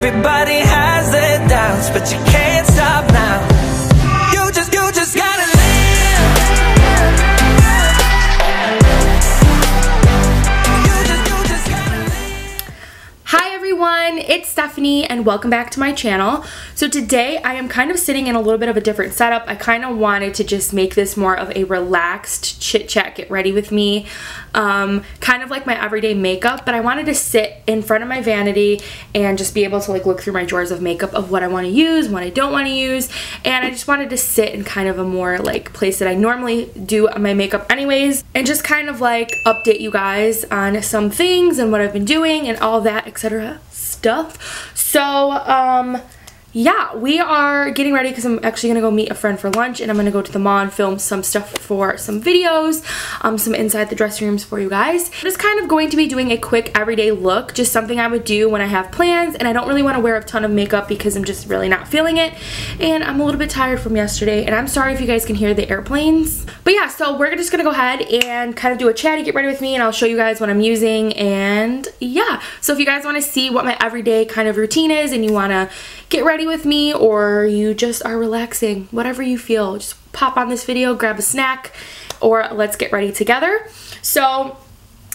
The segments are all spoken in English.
Everybody has their doubts, but you can't stop now. You just gotta live. You just gotta live. Hi everyone, it's Stephanie and welcome back to my channel. So today I am kind of sitting in a little bit of a different setup. I kind of wanted to just make this more of a relaxed chit chat, get ready with me, kind of like my everyday makeup, but I wanted to sit in front of my vanity and just be able to like look through my drawers of makeup of what I want to use, what I don't want to use, and I just wanted to sit in kind of a more like place that I normally do my makeup anyways, and just kind of like update you guys on some things and what I've been doing and all that etc. stuff. So yeah, we are getting ready because I'm actually going to go meet a friend for lunch, and I'm going to go to the mall and film some stuff for some videos, some inside the dressing rooms for you guys. I'm just kind of going to be doing a quick everyday look, just something I would do when I have plans, and I don't really want to wear a ton of makeup because I'm just really not feeling it, and I'm a little bit tired from yesterday, and I'm sorry if you guys can hear the airplanes. But yeah, so we're just going to go ahead and kind of do a chatty, get ready with me, and I'll show you guys what I'm using, and yeah. So if you guys want to see what my everyday kind of routine is and you want to get ready with me, or you just are relaxing, whatever you feel, just pop on this video, grab a snack, or let's get ready together. So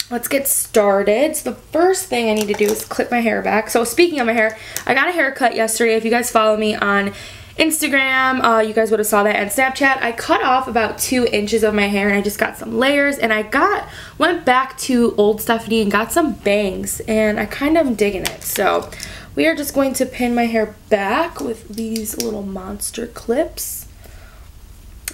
let's get started. So the first thing I need to do is clip my hair back. So speaking of my hair, I got a haircut yesterday. If you guys follow me on Instagram, you guys would have saw that, and Snapchat. I cut off about 2 inches of my hair, and I just got some layers, and I went back to old Stephanie and got some bangs, and I kind of am digging it. So we are just going to pin my hair back with these little monster clips,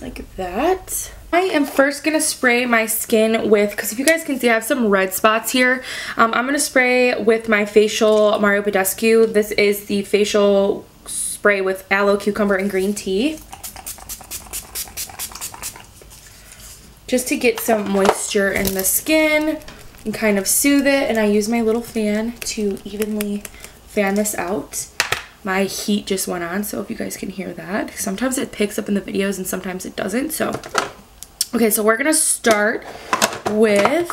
like that. I am first going to spray my skin with, because if you guys can see, I have some red spots here. I'm going to spray with my facial Mario Badescu. This is the facial spray with aloe, cucumber, and green tea, just to get some moisture in the skin and kind of soothe it. And I use my little fan to evenly fan this out. My heat just went on, so if you guys can hear that, sometimes it picks up in the videos and sometimes it doesn't. So okay, so we're gonna start with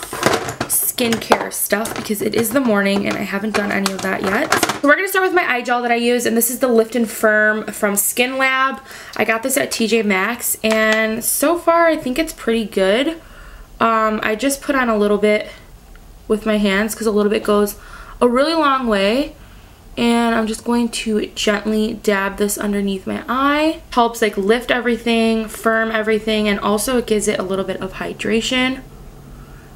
skincare stuff because it is the morning and I haven't done any of that yet. So we're gonna start with my eye gel that I use, and this is the Lift and Firm from Skin Lab. I got this at TJ Maxx, and so far I think it's pretty good. I just put on a little bit with my hands because a little bit goes a really long way. And I'm just going to gently dab this underneath my eye. Helps like lift everything, firm everything, and also it gives it a little bit of hydration.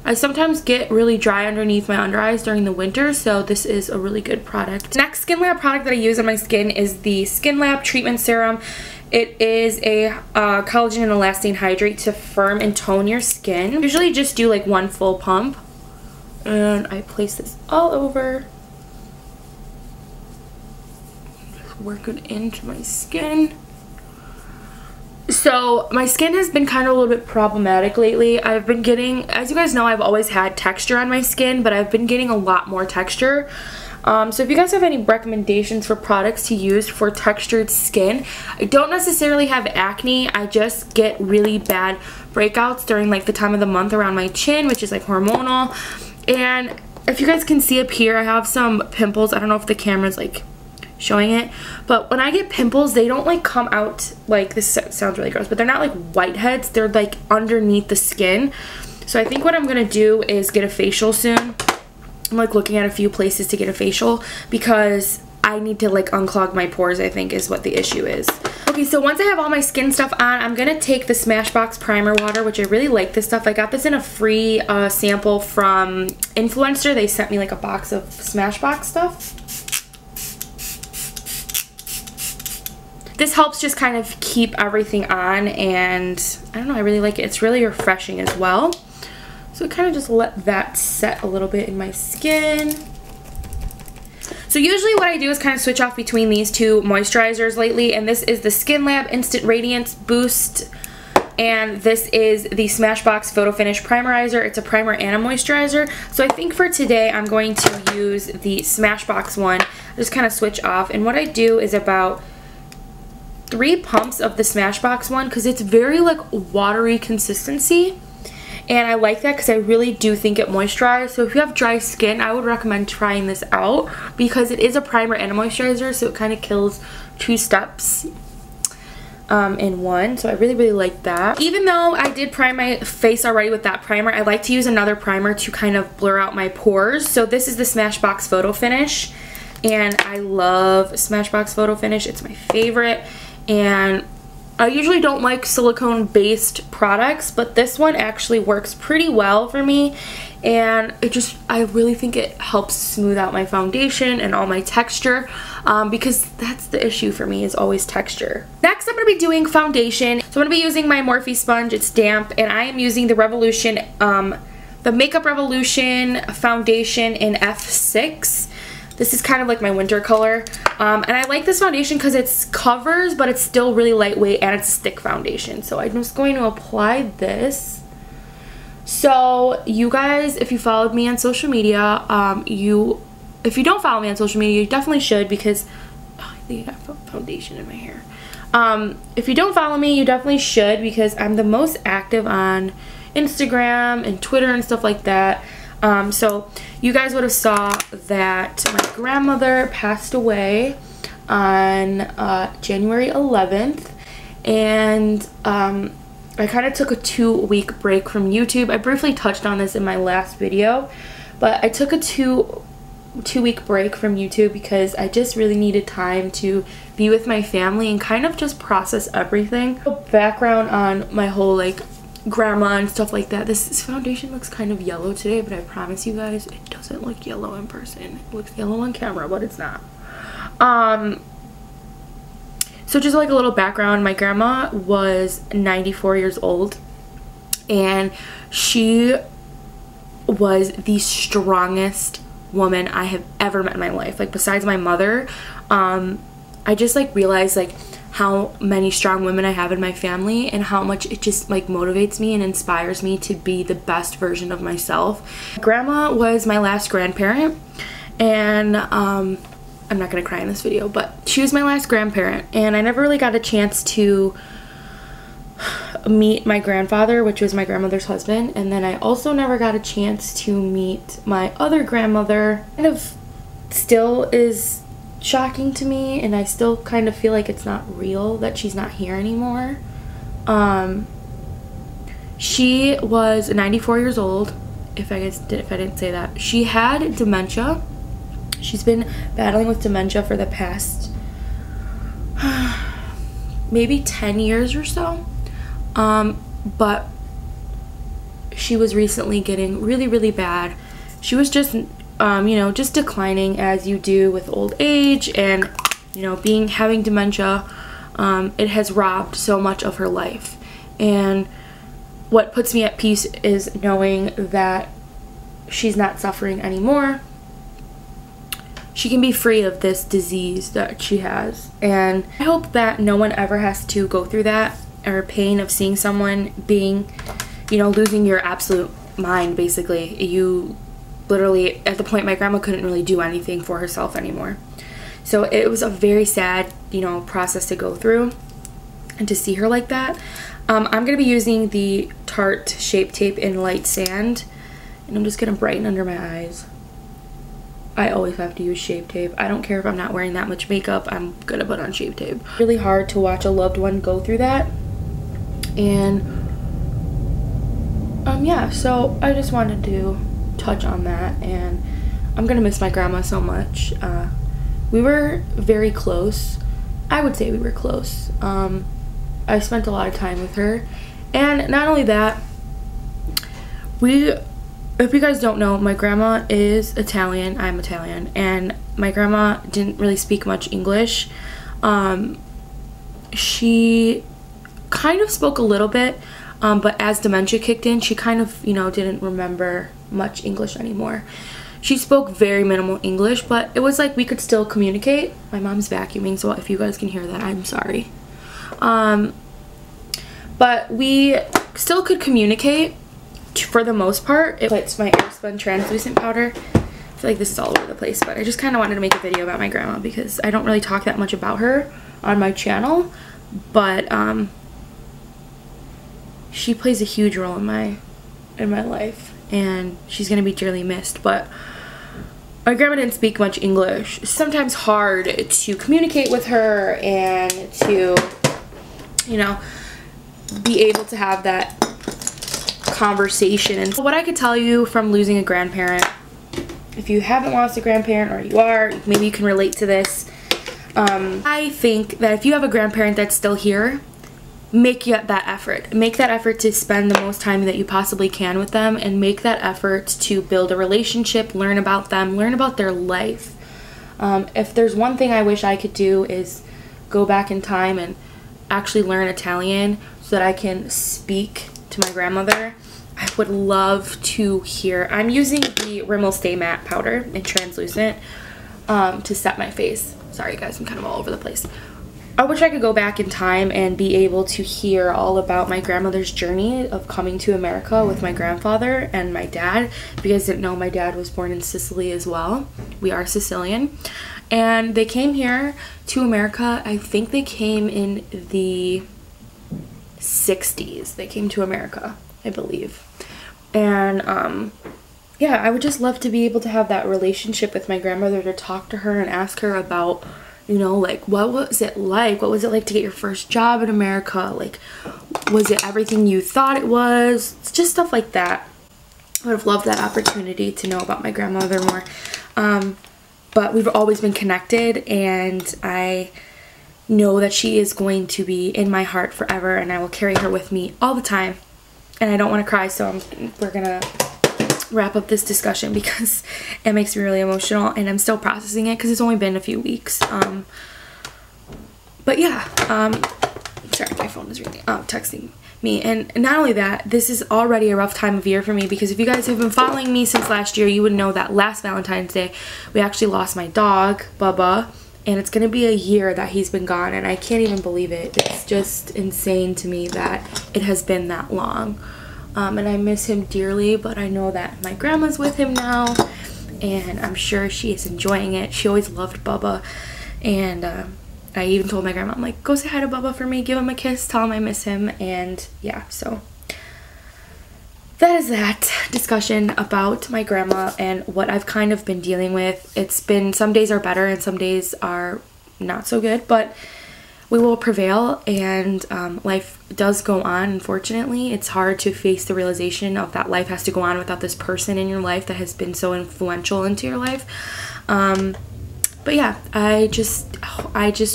I sometimes get really dry underneath my under eyes during the winter, so this is a really good product. Next Skin Lab product that I use on my skin is the Skin Lab Treatment Serum. It is a collagen and elastin hydrate to firm and tone your skin. Usually just do like 1 full pump, and I place this all over. Work it into my skin. So my skin has been kind of a little bit problematic lately. I've been getting, as you guys know, I've always had texture on my skin, but I've been getting a lot more texture. So if you guys have any recommendations for products to use for textured skin, I don't necessarily have acne. I just get really bad breakouts during like the time of the month around my chin, which is like hormonal. And if you guys can see up here, I have some pimples. I don't know if the camera's like showing it, but when I get pimples, they don't like come out like, this sounds really gross, but they're not like whiteheads, they're like underneath the skin. So I think what I'm gonna do is get a facial soon. I'm like looking at a few places to get a facial because I need to like unclog my pores, I think is what the issue is. Okay, so once I have all my skin stuff on, I'm gonna take the Smashbox primer water, which I really like this stuff. I got this in a free sample from Influencer. They sent me like a box of Smashbox stuff. This helps just kind of keep everything on, and I don't know, I really like it. It's really refreshing as well. So I kind of just let that set a little bit in my skin. So usually what I do is kind of switch off between these 2 moisturizers lately, and this is the Skin Lab Instant Radiance Boost, and this is the Smashbox Photo Finish Primerizer. It's a primer and a moisturizer. So I think for today I'm going to use the Smashbox one. Just kind of switch off, and what I do is about 3 pumps of the Smashbox one because it's very like watery consistency, And I like that because I really do think it moisturizes. So if you have dry skin, I would recommend trying this out because it is a primer and a moisturizer, so it kind of kills 2 steps in one. So I really like that. Even though I did prime my face already with that primer, I like to use another primer to kind of blur out my pores. So this is the Smashbox Photo Finish, and I love Smashbox Photo Finish. It's my favorite, and I usually don't like silicone based products, but this one actually works pretty well for me, and I really think it helps smooth out my foundation and all my texture, because that's the issue for me, is always texture. Next, I'm going to be doing foundation. So I'm going to be using my Morphe sponge. It's damp, and I am using the Revolution, the Makeup Revolution foundation in F6. This is kind of like my winter color, and I like this foundation because it covers, but it's still really lightweight, and it's a stick foundation. So I'm just going to apply this. So you guys, if you followed me on social media, if you don't follow me on social media, you definitely should, because I think I got foundation in my hair. If you don't follow me, you definitely should, because I'm the most active on Instagram and Twitter and stuff like that. So you guys would have saw that my grandmother passed away on January 11th, and I kind of took a 2-week break from YouTube. I briefly touched on this in my last video, but I took a two-week break from YouTube because I just really needed time to be with my family and kind of just process everything. Background on my whole like grandma and stuff like that. This foundation looks kind of yellow today, but I promise you guys it doesn't look yellow in person. It looks yellow on camera, but it's not. So just like a little background, my grandma was 94 years old, and she was the strongest woman I have ever met in my life. Like, besides my mother, I just like realized like how many strong women I have in my family, and how much it just like motivates me and inspires me to be the best version of myself. Grandma was my last grandparent, and I'm not gonna cry in this video, but she was my last grandparent, and I never really got a chance to meet my grandfather, which was my grandmother's husband, and then I also never got a chance to meet my other grandmother. Kind of still is shocking to me, and I still kind of feel like it's not real that she's not here anymore. She was 94 years old, if I didn't say that. She had dementia. She's been battling with dementia for the past maybe 10 years or so. But she was recently getting really bad. She was just, you know, just declining as you do with old age, and, you know, having dementia, it has robbed so much of her life. And what puts me at peace is knowing that she's not suffering anymore. She can be free of this disease that she has, and I hope that no one ever has to go through that, or pain of seeing someone being, you know, losing your absolute mind, basically. You literally, at the point, my grandma couldn't really do anything for herself anymore. So it was a very sad, you know, process to go through, and to see her like that. I'm going to be using the Tarte Shape Tape in Light Sand, and I'm just going to brighten under my eyes. I always have to use Shape Tape. I don't care if I'm not wearing that much makeup, I'm gonna put on Shape Tape. Really hard to watch a loved one go through that. And yeah, so I just wanted to touch on that, and I'm gonna miss my grandma so much. We were very close. I would say we were close. I spent a lot of time with her, and not only that, if you guys don't know, my grandma is Italian. I'm Italian, and my grandma didn't really speak much English. She kind of spoke a little bit, but as dementia kicked in, she kind of, you know, didn't remember much English anymore. She spoke very minimal English, but it was like we could still communicate. My mom's vacuuming, so if you guys can hear that, I'm sorry. But we still could communicate for the most part. It's my Airspun translucent powder. I feel like this is all over the place, but I just kind of wanted to make a video about my grandma because I don't really talk that much about her on my channel, but she plays a huge role in my in my life, and she's gonna be dearly missed. But my grandma didn't speak much English. It's sometimes hard to communicate with her and to, you know, be able to have that conversation. And what I could tell you from losing a grandparent, if you haven't lost a grandparent or you are, maybe you can relate to this. I think that if you have a grandparent that's still here, make that effort. Make that effort to spend the most time that you possibly can with them, and make that effort to build a relationship, learn about them, learn about their life. If there's one thing I wish I could do is go back in time and actually learn Italian so that I can speak to my grandmother. I would love to hear. I'm using the Rimmel Stay Matte powder in translucent to set my face. Sorry guys, I'm kind of all over the place. I wish I could go back in time and be able to hear all about my grandmother's journey of coming to America with my grandfather and my dad. If you guys didn't know, my dad was born in Sicily as well. We are Sicilian. And they came here to America. I think they came in the 60s. They came to America, I believe. And yeah, I would just love to be able to have that relationship with my grandmother, to talk to her and ask her about, you know, like, what was it like? What was it like to get your first job in America? Like, was it everything you thought it was? It's just stuff like that. I would have loved that opportunity to know about my grandmother more. But we've always been connected, and I know that she is going to be in my heart forever, and I will carry her with me all the time. And I don't want to cry, so we're gonna wrap up this discussion because it makes me really emotional, and I'm still processing it because it's only been a few weeks. But yeah, sorry, my phone is ringing, texting me. And not only that, this is already a rough time of year for me, because if you guys have been following me since last year, you would know that last Valentine's Day we actually lost my dog, Bubba, and it's gonna be a year that he's been gone, and I can't even believe it. It's just insane to me that it has been that long. And I miss him dearly, but I know that my grandma's with him now, and I'm sure she is enjoying it. She always loved Bubba, and I even told my grandma, I'm like, go say hi to Bubba for me, give him a kiss, tell him I miss him. And yeah, so that is that discussion about my grandma and what I've kind of been dealing with. It's been, some days are better and some days are not so good, but we will prevail, and life does go on. Unfortunately, it's hard to face the realization of that life has to go on without this person in your life that has been so influential into your life. But yeah, I just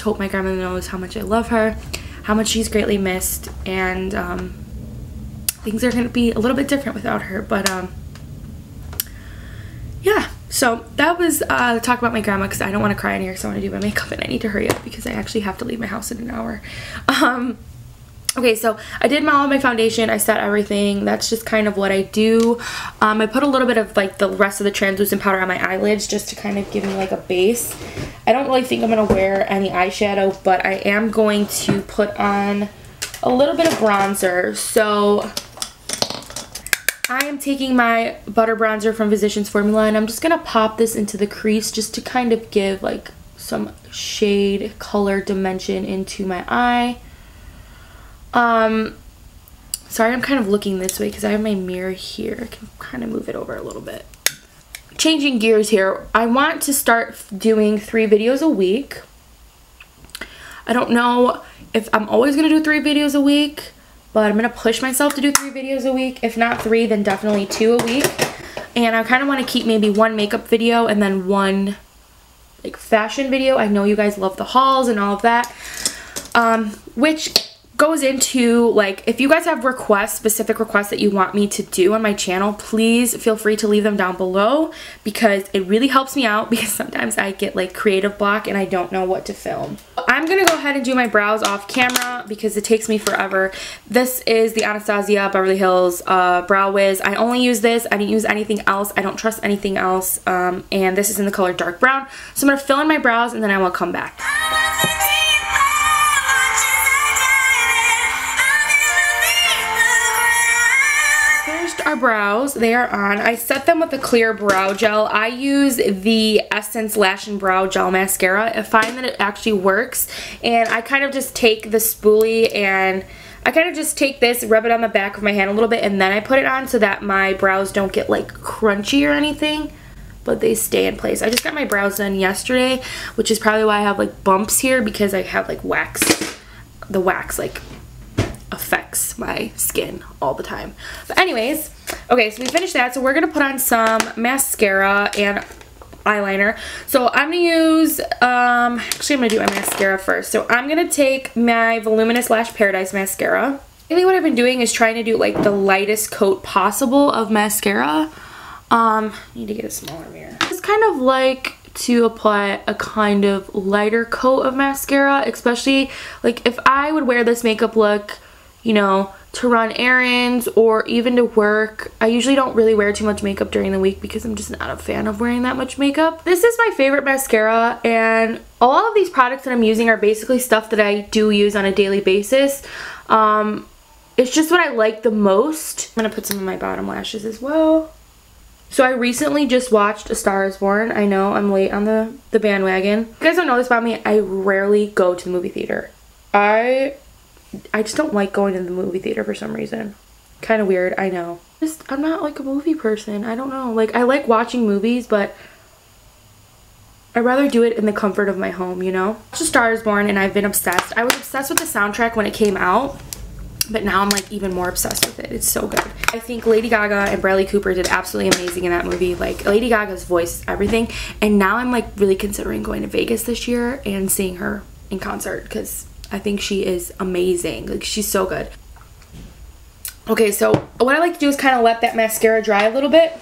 hope my grandma knows how much I love her, how much she's greatly missed, and things are going to be a little bit different without her. But yeah. So that was talk about my grandma, because I don't want to cry in here, so I want to do my makeup and I need to hurry up because I actually have to leave my house in an hour. Okay, so I did all my foundation, I set everything. That's just kind of what I do. I put a little bit of like the rest of the translucent powder on my eyelids just to kind of give me like a base. I don't really think I'm going to wear any eyeshadow, but I am going to put on a little bit of bronzer. So I am taking my butter bronzer from Physicians Formula, and I'm just going to pop this into the crease just to kind of give like some shade, color, dimension into my eye. Sorry, I'm kind of looking this way because I have my mirror here. I can kind of move it over a little bit. Changing gears here, I want to start doing 3 videos a week. I don't know if I'm always going to do 3 videos a week, but I'm going to push myself to do 3 videos a week. If not 3, then definitely 2 a week. And I kind of want to keep maybe 1 makeup video and then 1 like fashion video. I know you guys love the hauls and all of that, which goes into like, if you guys have requests, specific requests that you want me to do on my channel, please feel free to leave them down below, because it really helps me out, because sometimes I get like creative block and I don't know what to film. I'm gonna go ahead and do my brows off camera because it takes me forever. This is the Anastasia Beverly Hills Brow Wiz. I only use this. I didn't use anything else. I don't trust anything else. And this is in the color dark brown. So I'm gonna fill in my brows and then I will come back. Our brows, they are on. I set them with a clear brow gel. I use the Essence Lash and Brow Gel Mascara. I find that it actually works, and I kind of just take the spoolie and I kind of just take this, rub it on the back of my hand a little bit, and then I put it on so that my brows don't get like crunchy or anything, but they stay in place. I just got my brows done yesterday, which is probably why I have like bumps here, because I have like wax. The wax like affects my skin all the time. But anyways, okay, so we finished that. So we're gonna put on some mascara and eyeliner. So I'm gonna use actually I'm gonna do my mascara first. So I'm gonna take my Voluminous Lash Paradise mascara. Lately what I've been doing is trying to do like the lightest coat possible of mascara. Need to get a smaller mirror. It's kind of like to apply a kind of lighter coat of mascara, especially like if I would wear this makeup look, you know, to run errands or even to work. I usually don't really wear too much makeup during the week because I'm just not a fan of wearing that much makeup. This is my favorite mascara, and all of these products that I'm using are basically stuff that I do use on a daily basis. It's just what I like the most. I'm gonna put some of my bottom lashes as well. So I recently just watched A Star Is Born. I know I'm late on the bandwagon. You guys don't know this about me, I rarely go to the movie theater. I just don't like going to the movie theater for some reason. Kind of weird, I know. I'm not like a movie person. I don't know. Like, I like watching movies, but I'd rather do it in the comfort of my home, you know? A Star Is Born, and I've been obsessed. I was obsessed with the soundtrack when it came out, but now I'm like even more obsessed with it. It's so good. I think Lady Gaga and Bradley Cooper did absolutely amazing in that movie. Like, Lady Gaga's voice, everything. And now I'm like really considering going to Vegas this year and seeing her in concert, because I think she is amazing. Like, she's so good. Okay, so what I like to do is kind of let that mascara dry a little bit.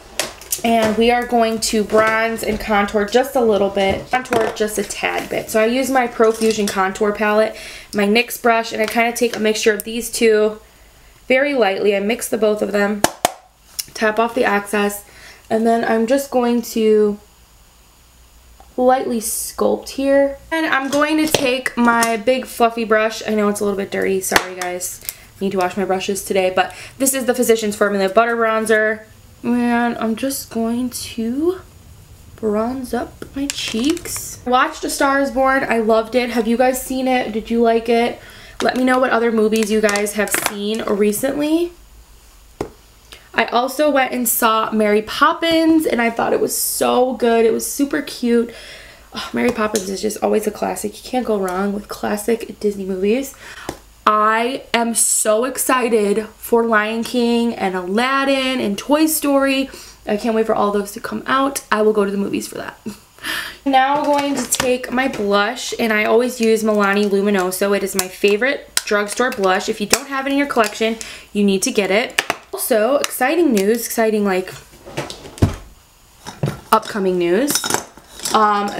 And we are going to bronze and contour just a little bit. Contour just a tad bit. So I use my Profusion contour palette, my NYX brush, and I kind of take a mixture of these two very lightly. I mix the both of them, tap off the excess, and then I'm just going to lightly sculpt here. And I'm going to take my big fluffy brush. I know it's a little bit dirty, sorry guys. I need to wash my brushes today, but this is the Physicians Formula Butter Bronzer. And I'm just going to bronze up my cheeks. I watched A Star Is Born. I loved it. Have you guys seen it? Did you like it? Let me know what other movies you guys have seen recently. I also went and saw Mary Poppins, and I thought it was so good. It was super cute. Oh, Mary Poppins is just always a classic. You can't go wrong with classic Disney movies. I am so excited for Lion King and Aladdin and Toy Story. I can't wait for all those to come out. I will go to the movies for that. Now I'm going to take my blush, and I always use Milani Luminoso. It is my favorite drugstore blush. If you don't have it in your collection, you need to get it. Also, exciting news, exciting like upcoming news.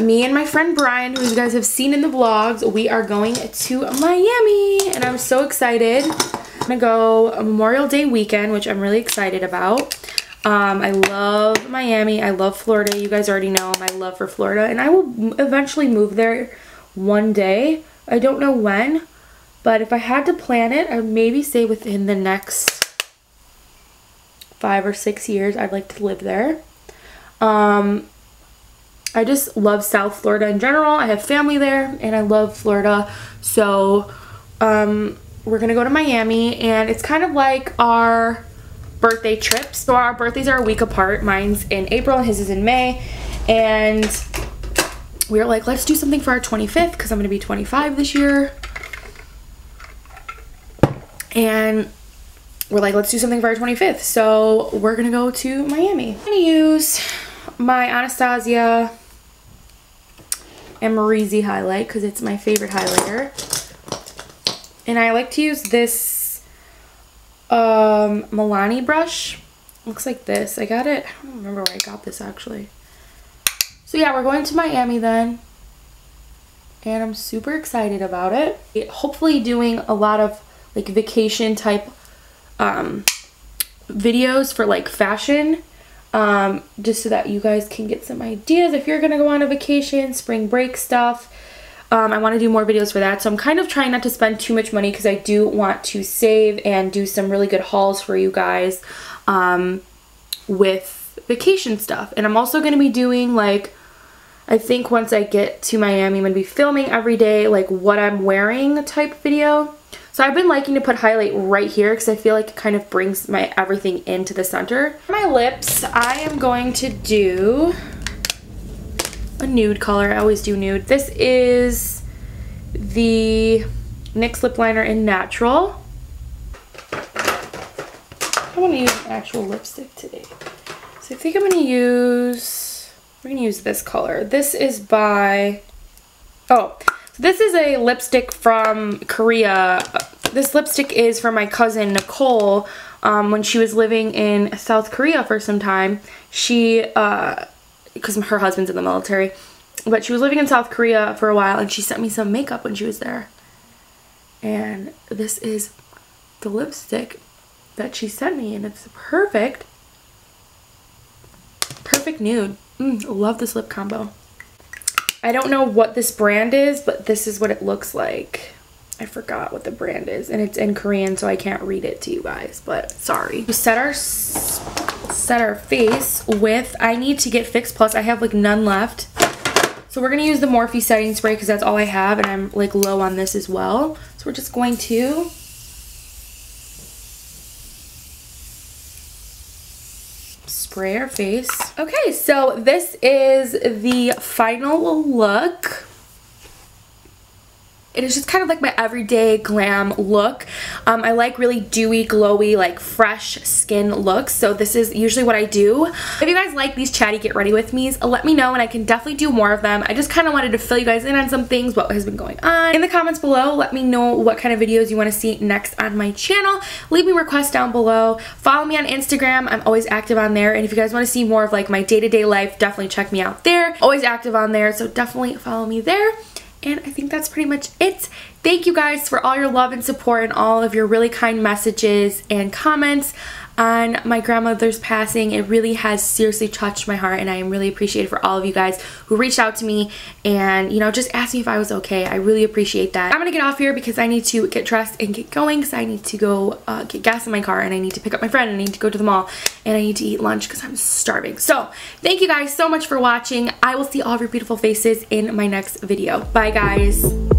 Me and my friend Brian, who you guys have seen in the vlogs, we are going to Miami, and I'm so excited. I'm gonna go Memorial Day weekend, which I'm really excited about. I love Miami. I love Florida. You guys already know my love for Florida, and I will eventually move there one day. I don't know when, but if I had to plan it, I would maybe say within the next 5 or 6 years, I'd like to live there. I just love South Florida in general. I have family there, and I love Florida. So we're gonna go to Miami, and it's kind of like our birthday trips. So our birthdays are a week apart. Mine's in April and his is in May, and we were like, let's do something for our 25th, because I'm gonna be 25 this year. And we're like, let's do something for our 25th. So we're gonna go to Miami. I'm gonna use my Anastasia and Marizzi highlight because it's my favorite highlighter. And I like to use this Milani brush. Looks like this. I got it. I don't remember where I got this actually. So yeah, we're going to Miami then. And I'm super excited about it. Hopefully doing a lot of like vacation type videos for like fashion. Just so that you guys can get some ideas if you're gonna go on a vacation, spring break stuff. I want to do more videos for that, so I'm kind of trying not to spend too much money because I do want to save and do some really good hauls for you guys with vacation stuff. And I'm also going to be doing like, I think once I get to Miami, I'm going to be filming every day like what I'm wearing type video. So I've been liking to put highlight right here because I feel like it kind of brings my everything into the center. For my lips, I am going to do a nude color. I always do nude. This is the NYX lip liner in Natural. I want to use an actual lipstick today. So I think I'm going to use, we're going to use this color. This is by, oh, so this is a lipstick from Korea. This lipstick is from my cousin Nicole. When she was living in South Korea for some time, she, because her husband's in the military, but she was living in South Korea for a while, and she sent me some makeup when she was there. And this is the lipstick that she sent me, and it's perfect nude. Love this lip combo. I don't know what this brand is, but this is what it looks like. I forgot what the brand is, and it's in Korean, so I can't read it to you guys, but sorry. We set our face with, I need to get Fix Plus. I have like none left. So we're gonna use the Morphe setting spray because that's all I have, and I'm like low on this as well. So we're just going to spray our face. Okay, so this is the final look. It is just kind of like my everyday glam look. I like really dewy, glowy, like fresh skin looks. So this is usually what I do. If you guys like these chatty get ready with me's, let me know and I can definitely do more of them. I just kind of wanted to fill you guys in on some things, what has been going on. In the comments below, let me know what kind of videos you want to see next on my channel. Leave me requests down below. Follow me on Instagram. I'm always active on there. And if you guys want to see more of like my day-to-day life, definitely check me out there. Always active on there, so definitely follow me there. And I think that's pretty much it. Thank you guys for all your love and support and all of your really kind messages and comments on my grandmother's passing. It really has seriously touched my heart, and I am really appreciative for all of you guys who reached out to me and, you know, just asked me if I was okay. I really appreciate that. I'm gonna get off here because I need to get dressed and get going because I need to go get gas in my car, and I need to pick up my friend, and I need to go to the mall, and I need to eat lunch because I'm starving. So thank you guys so much for watching. I will see all of your beautiful faces in my next video. Bye guys.